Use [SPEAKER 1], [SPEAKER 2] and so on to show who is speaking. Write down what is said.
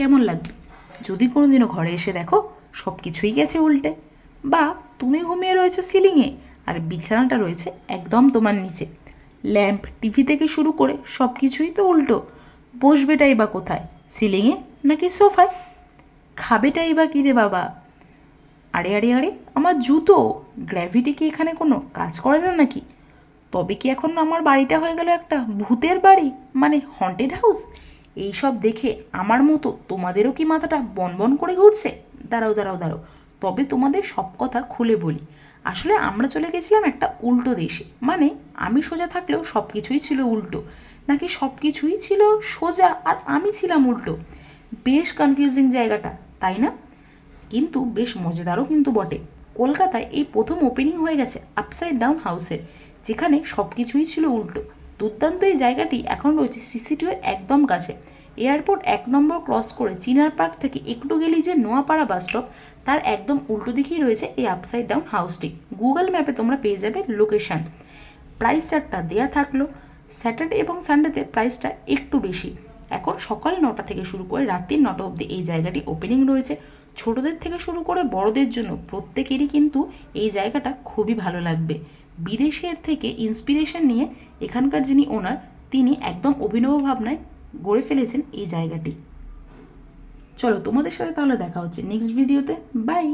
[SPEAKER 1] কেমন লাগবে? যদি কোনোদিনও ঘরে এসে দেখো সব কিছুই গেছে উল্টে, বা তুমি ঘুমিয়ে রয়েছো সিলিংয়ে আর বিছানাটা রয়েছে একদম তোমার নিচে, ল্যাম্প টিভি থেকে শুরু করে সব কিছুই তো উল্টো, বসবেটাই বা কোথায়, সিলিংয়ে নাকি সোফায়? খাবেটাই বা কী রে বাবা? আরে আরে আরে, আমার জুতো! গ্র্যাভিটি কি এখানে কোনো কাজ করে না নাকি? তবে কি এখন আমার বাড়িটা হয়ে গেল একটা ভূতের বাড়ি, মানে হন্টেড হাউস? এইসব দেখে আমার মতো তোমাদেরও কি মাথাটা বনবন করে ঘুরছে? দাঁড়াও দাঁড়াও দাঁড়াও, তবে তোমাদের সব কথা খুলে বলি। আসলে আমরা চলে গেছিলাম একটা উল্টো দেশে, মানে আমি সোজা থাকলেও সব কিছুই ছিল উল্টো, নাকি সব কিছুই ছিল সোজা আর আমি ছিলাম উল্টো? বেশ কনফিউজিং জায়গাটা, তাই না? কিন্তু বেশ মজাদারও কিন্তু বটে। কলকাতায় এই প্রথম ওপেনিং হয়ে গেছে আপসাইড ডাউন হাউসের, যেখানে সব কিছুই ছিল উল্টো। দুর্দান্ত এই জায়গাটি এখন রয়েছে সিসিটিভির একদম কাছে। এয়ারপোর্ট 1 নম্বর ক্রস করে চিনার পার্ক থেকে একটু গেলেই যে নোয়াপাড়া বাস স্টপ, তার একদম উল্টো দিকেই রয়েছে এই আপসাইড ডাউন হাউসটি। গুগল ম্যাপে তোমরা পেয়ে যাবে লোকেশান। প্রাইস চার্টটা দেয়া থাকলো। স্যাটারডে এবং সানডেতে প্রাইসটা একটু বেশি। এখন সকাল 9টা থেকে শুরু করে রাত্রি 9টা অবধি এই জায়গাটি ওপেনিং রয়েছে। ছোটদের থেকে শুরু করে বড়দের জন্য প্রত্যেকেরই কিন্তু এই জায়গাটা খুবই ভালো লাগবে। বিদেশের থেকে ইন্সপিরেশন নিয়ে এখানকার যিনি ওনার, তিনি একদম অভিনব ভাবনায় গড়ে ফেলেছেন এই জায়গাটি। চলো, তোমাদের সাথে তাহলে দেখা হচ্ছে নেক্সট ভিডিওতে। বাই।